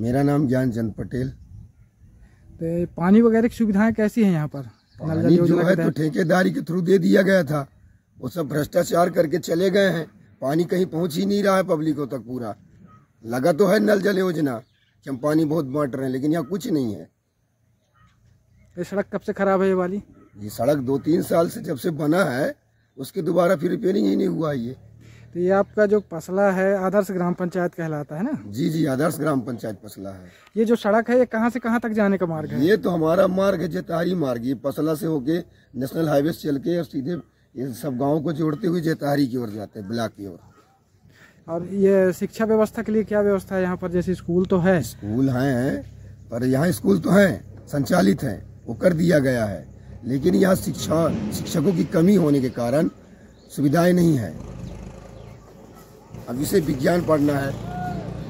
मेरा नाम ज्ञानचंद पटेल। तो पानी वगैरह की सुविधाएं कैसी हैं यहाँ पर? पानी जो है तो ठेकेदारी के थ्रू दे दिया गया था, वो सब भ्रष्टाचार करके चले गए हैं। पानी कहीं पहुंच ही नहीं रहा है पब्लिकों तक। पूरा लगा तो है नल जल योजना कि हम पानी बहुत बांट रहे हैं, लेकिन यहाँ कुछ नहीं है। ये सड़क कब से खराब है ये वाली? ये सड़क 2-3 साल से जब से बना है उसके दोबारा फिर रिपेयरिंग ही नहीं हुआ ये। तो ये आपका जो पसला है आदर्श ग्राम पंचायत कहलाता है ना? जी, आदर्श ग्राम पंचायत पसला है। ये जो सड़क है ये कहाँ से कहाँ तक जाने का मार्ग है? ये तो हमारा मार्ग है जेतारी मार्ग। ये पसला से होके नेशनल हाईवे से चल के और सीधे ये सब गाँव को जोड़ते हुए जेतारी की ओर जाते हैं, ब्लॉक की ओर। और ये शिक्षा व्यवस्था के लिए क्या व्यवस्था है यहाँ पर? जैसे स्कूल तो है, स्कूल हैं, पर यहाँ स्कूल तो हैं, संचालित हैं, वो कर दिया गया है, लेकिन यहाँ शिक्षकों की कमी होने के कारण सुविधाएं नहीं है। अब जिसे विज्ञान पढ़ना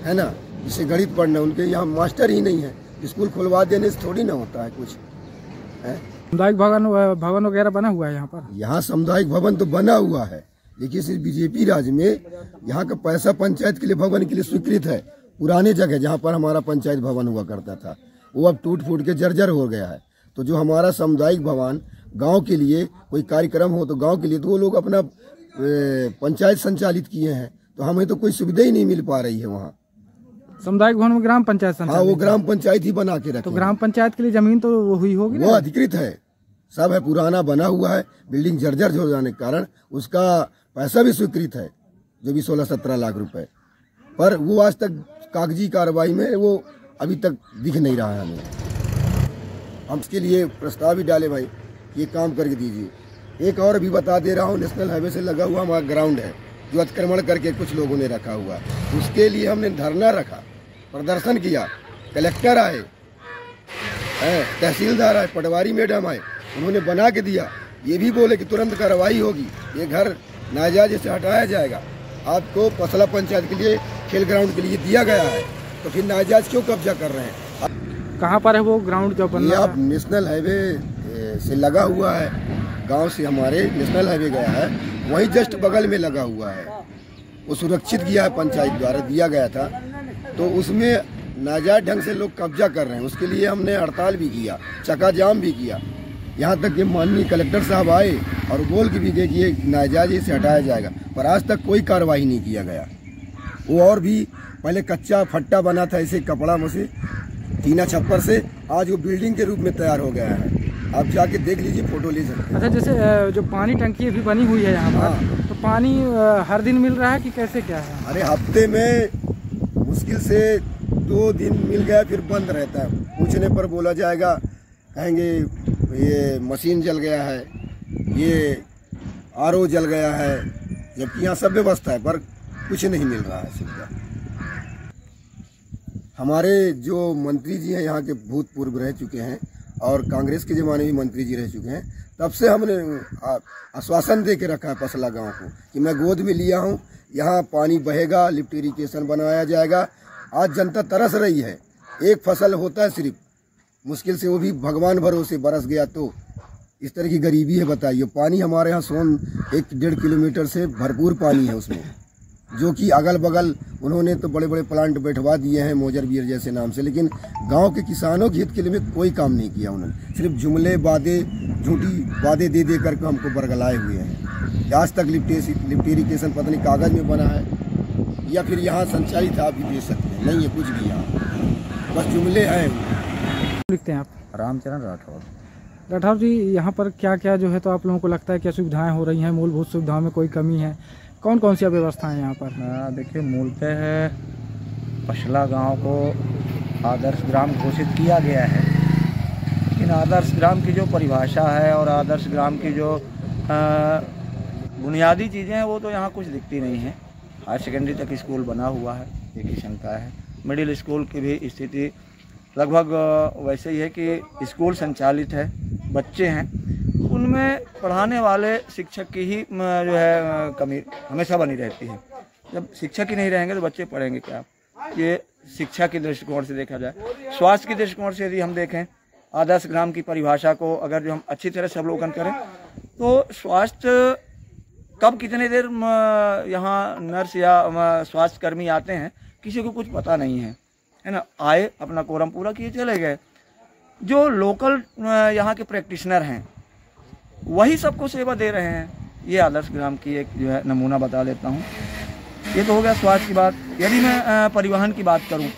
है ना, जिसे गणित पढ़ना है, उनके यहाँ मास्टर ही नहीं है। स्कूल खुलवा देने से थोड़ी ना होता है कुछ है। सामुदायिक भवन वगैरह बना हुआ है यहाँ पर? यहाँ सामुदायिक भवन तो बना हुआ है, लेकिन सिर्फ बीजेपी राज में यहाँ का पैसा पंचायत के लिए भवन के लिए स्वीकृत है। पुराने जगह जहाँ पर हमारा पंचायत भवन हुआ करता था वो अब टूट फूट के जर्जर हो गया है। तो जो हमारा सामुदायिक भवन गांव के लिए कोई कार्यक्रम हो तो गांव के लिए, तो वो लोग अपना पंचायत संचालित किए हैं, तो हमें तो कोई सुविधा ही नहीं मिल पा रही है वहाँ। सामुदायिक भवन में ग्राम पंचायत संचालित? हाँ, वो ग्राम पंचायत ही बना के रखे। तो ग्राम पंचायत के लिए जमीन तो वो हुई होगी? वो अधिकृत है, सब है, पुराना बना हुआ है। बिल्डिंग जर्जर हो जाने के कारण उसका पैसा भी स्वीकृत है, जो भी 16-17 लाख रुपए, पर वो आज तक कागजी कार्रवाई में वो अभी तक दिख नहीं रहा है हमें। हम इसके लिए प्रस्ताव भी डाले भाई, ये काम करके दीजिए। एक और भी बता दे रहा हूँ, नेशनल हाईवे से लगा हुआ हमारा ग्राउंड है जो अतिक्रमण करके कुछ लोगों ने रखा हुआ, उसके लिए हमने धरना रखा, प्रदर्शन किया। कलेक्टर आए, तहसीलदार आए, पटवारी मैडम आए, उन्होंने बना के दिया। ये भी बोले कि तुरंत कार्रवाई होगी, ये घर नाजायज से हटाया जाएगा। आपको पसला पंचायत के लिए खेल ग्राउंड के लिए दिया गया है, तो फिर नाजायज क्यों कब्जा कर रहे हैं? कहाँ पर है वो ग्राउंड जो बन रहा है? आप नेशनल हाईवे से लगा हुआ है, गांव से हमारे नेशनल हाईवे गया है, वहीं जस्ट बगल में लगा हुआ है। वो सुरक्षित किया है, पंचायत द्वारा दिया गया था, तो उसमें नाजायज ढंग से लोग कब्जा कर रहे हैं। उसके लिए हमने हड़ताल भी किया, चक्का जाम भी किया, यहाँ तक कि माननीय कलेक्टर साहब आए और बोल के भी गए कि ये नाजायज से हटाया जाएगा, पर आज तक कोई कार्रवाई नहीं किया गया। वो और भी पहले कच्चा फट्टा बना था, ऐसे कपड़ा में से टीना छप्पर से, आज वो बिल्डिंग के रूप में तैयार हो गया है। आप जाके देख लीजिए, फोटो ले सकते हैं। अच्छा, जैसे जो पानी टंकी भी बनी हुई है यहाँ पर, हाँ, तो पानी हर दिन मिल रहा है कि कैसे क्या है? अरे हफ्ते में मुश्किल से 2 दिन मिल गया, फिर बंद रहता है। पूछने पर बोला जाएगा, कहेंगे ये मशीन जल गया है, ये आरओ जल गया है, जबकि यहाँ सब व्यवस्था है, पर कुछ नहीं मिल रहा है सुविधा। हमारे जो मंत्री जी हैं यहाँ के भूतपूर्व रह चुके हैं और कांग्रेस के ज़माने में मंत्री जी रह चुके हैं, तब से हमने आश्वासन दे के रखा है पसला गांव को कि मैं गोद में लिया हूँ, यहाँ पानी बहेगा, लिफ्ट इरिगेशन बनाया जाएगा। आज जनता तरस रही है, एक फसल होता है सिर्फ, मुश्किल से वो भी भगवान भरोसे बरस गया, तो इस तरह की गरीबी है। बताइए, पानी हमारे यहाँ सोन 1-1.5 किलोमीटर से भरपूर पानी है उसमें, जो कि अगल बगल उन्होंने तो बड़े बड़े प्लांट बैठवा दिए हैं मोजर बियर जैसे नाम से, लेकिन गांव के किसानों के हित के लिए कोई काम नहीं किया उन्होंने। सिर्फ जुमले बातें, झूठी वादे दे दे करके हमको बरगलाए हुए हैं। आज तक लिफ्ट इरिगेशन पता नहीं कागज में बना है या फिर यहाँ संचालित आप भी दे सकते हैं, नहीं है कुछ भी यहाँ, बस जुमले हैं। लिखते हैं आप? रामचरण राठौर। राठौर जी, यहाँ पर क्या क्या जो है तो आप लोगों को लगता है क्या सुविधाएं हो रही हैं? मूलभूत सुविधाओं में कोई कमी है? कौन कौन सी व्यवस्थाएं यहाँ पर? देखिए, मूलतः है पसला गांव को आदर्श ग्राम घोषित किया गया है, लेकिन आदर्श ग्राम की जो परिभाषा है और आदर्श ग्राम की जो बुनियादी चीज़ें हैं वो तो यहाँ कुछ दिखती नहीं है। हायर सेकेंडरी तक स्कूल बना हुआ है, एक ही शंका है। मिडिल स्कूल की भी स्थिति लगभग वैसे ही है कि स्कूल संचालित है, बच्चे हैं, उनमें पढ़ाने वाले शिक्षक की ही जो है कमी हमेशा बनी रहती है। जब शिक्षक ही नहीं रहेंगे तो बच्चे पढ़ेंगे क्या? ये शिक्षा के दृष्टिकोण से देखा जाए। स्वास्थ्य के दृष्टिकोण से यदि हम देखें, आदर्श ग्राम की परिभाषा को अगर जो हम अच्छी तरह से अवलोकन करें तो स्वास्थ्य कब कितने देर यहाँ नर्स या स्वास्थ्य कर्मी आते हैं किसी को कुछ पता नहीं है। है ना, आए अपना कोरम पूरा किए चले गए। जो लोकल यहाँ के प्रैक्टिशनर हैं वही सबको सेवा दे रहे हैं। ये आदर्श ग्राम की एक जो है नमूना बता देता हूँ। ये तो हो गया स्वास्थ्य की बात। यदि मैं परिवहन की बात करूँ,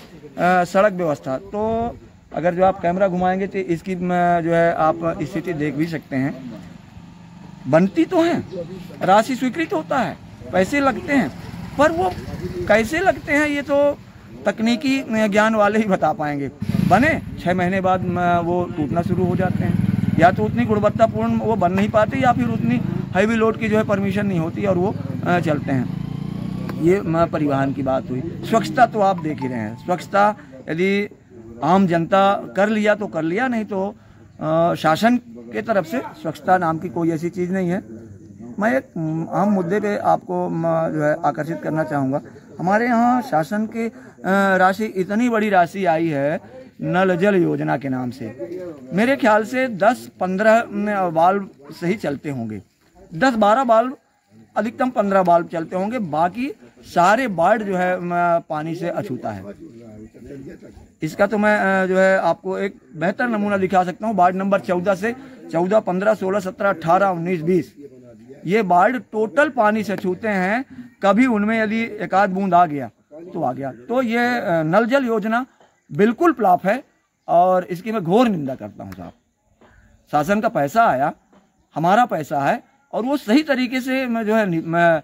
सड़क व्यवस्था, तो अगर जो आप कैमरा घुमाएंगे तो इसकी जो है आप स्थिति देख भी सकते हैं। बनती तो है, राशि स्वीकृत होता है, पैसे लगते हैं, पर वो कैसे लगते हैं ये तो तकनीकी ज्ञान वाले ही बता पाएंगे। बने 6 महीने बाद वो टूटना शुरू हो जाते हैं, या तो उतनी गुणवत्तापूर्ण वो बन नहीं पाते, या फिर उतनी हैवी लोड की जो है परमिशन नहीं होती और वो चलते हैं। ये परिवहन की बात हुई। स्वच्छता तो आप देख ही रहे हैं। स्वच्छता यदि आम जनता कर लिया तो कर लिया, नहीं तो शासन के तरफ से स्वच्छता नाम की कोई ऐसी चीज़ नहीं है। मैं एक आम मुद्दे पे आपको जो है आकर्षित करना चाहूँगा। हमारे यहाँ शासन के राशि, इतनी बड़ी राशि आई है नल जल योजना के नाम से। मेरे ख्याल से 10-15 बाल्ब सही चलते होंगे, 10-12 बाल्ब, अधिकतम 15 बाल्ब चलते होंगे। बाकी सारे वार्ड जो है पानी से अछूता है। इसका तो मैं जो है आपको एक बेहतर नमूना दिखा सकता हूँ। वार्ड नंबर 14 से 14, 15, 16, 17, 18, 19, 20 ये वार्ड टोटल पानी से छूते हैं। कभी उनमें यदि एक आध बूंद आ गया तो आ गया। तो ये नल जल योजना बिल्कुल फ्लॉप है और इसकी मैं घोर निंदा करता हूँ साहब। शासन का पैसा आया, हमारा पैसा है, और वो सही तरीके से मैं जो है मैं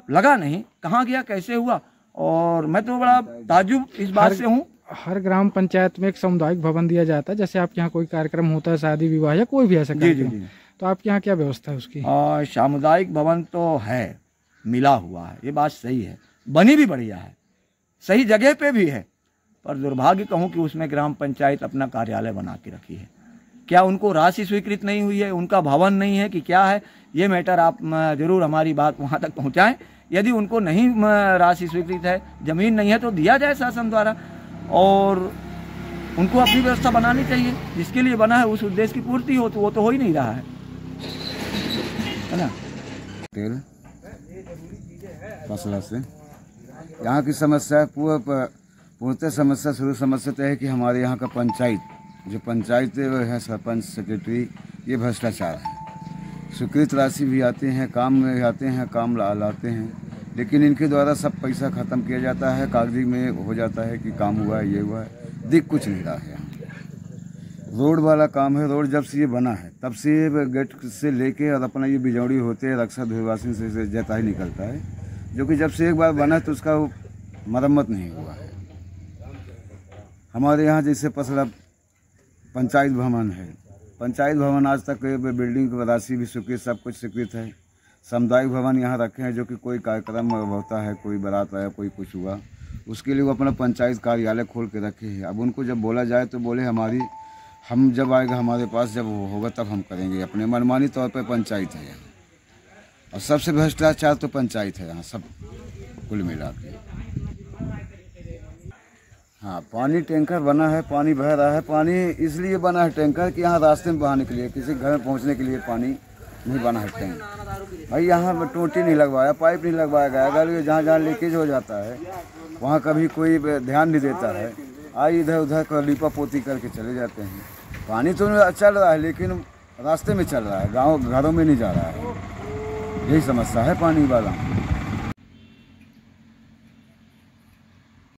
लगा नहीं, कहाँ गया, कैसे हुआ। और मैं तो बड़ा ताज्जुब इस बात से हूँ। हर ग्राम पंचायत में एक सामुदायिक भवन दिया जाता है। जैसे आपके यहाँ कोई कार्यक्रम होता है, शादी विवाह या कोई भी ऐसा कार्यक्रम, तो आपके यहाँ क्या व्यवस्था है उसकी? सामुदायिक भवन तो है, मिला हुआ है, ये बात सही है, बनी भी बढ़िया है, सही जगह पे भी है, पर दुर्भाग्य कहूँ कि उसमें ग्राम पंचायत अपना कार्यालय बना के रखी है। क्या उनको राशि स्वीकृत नहीं हुई है, उनका भवन नहीं है कि क्या है, ये मैटर आप जरूर हमारी बात वहाँ तक पहुँचाएं। यदि उनको नहीं राशि स्वीकृत है, ज़मीन नहीं है, तो दिया जाए शासन द्वारा, और उनको अपनी व्यवस्था बनानी चाहिए। जिसके लिए बना है उस उद्देश्य की पूर्ति हो, तो वो तो हो ही नहीं रहा है ना। तेल फसला से यहाँ की समस्या पूर्णतः समस्या, शुरू समस्या तो है कि हमारे यहाँ का पंचायत, जो पंचायत है, सरपंच, सेक्रेटरी, ये भ्रष्टाचार है। स्वीकृत राशि भी आते हैं, काम में आते हैं, काम लाते हैं, लेकिन इनके द्वारा सब पैसा ख़त्म किया जाता है। कागजी में हो जाता है कि काम हुआ है, ये हुआ है, दिख कुछ नहीं रहा है। रोड वाला काम है। रोड जब से ये बना है तब से गेट से लेके और अपना ये बिजौड़ी होते हैं, रक्षा धुरवासिन से जता ही निकलता है, जो कि जब से एक बार बना तो उसका मरम्मत नहीं हुआ है। हमारे यहाँ जैसे पसरा पंचायत भवन है, पंचायत भवन आज तक बिल्डिंग की राशि भी स्वीकृत, सब कुछ स्वीकृत है। सामुदायिक भवन यहाँ रखे हैं, जो कि कोई कार्यक्रम होता है, कोई बारात आया, कोई कुछ हुआ, उसके लिए वो अपना पंचायत कार्यालय खोल के रखे हैं। अब उनको जब बोला जाए तो बोले हम जब आएगा हमारे पास, जब होगा तब हम करेंगे। अपने मनमानी तौर पर पंचायत है यहाँ, और सबसे भ्रष्टाचार तो पंचायत है यहाँ, सब कुल मिला के। हाँ, पानी टैंकर बना है, पानी बह रहा है। पानी इसलिए बना है टैंकर कि यहाँ रास्ते में बहाने के लिए, किसी घर में पहुँचने के लिए पानी नहीं बना है टैंक। भाई यहाँ टोटी नहीं लगवाया, पाइप नहीं लगवाया गया, अगर जहाँ जहाँ लीकेज हो जाता है वहाँ कभी कोई ध्यान नहीं देता है। आई इधर उधर कर लीपा पोती करके चले जाते हैं। पानी तो चल रहा है, लेकिन रास्ते में चल रहा है, गाँव घरों में नहीं जा रहा है। यही समस्या है पानी वाला।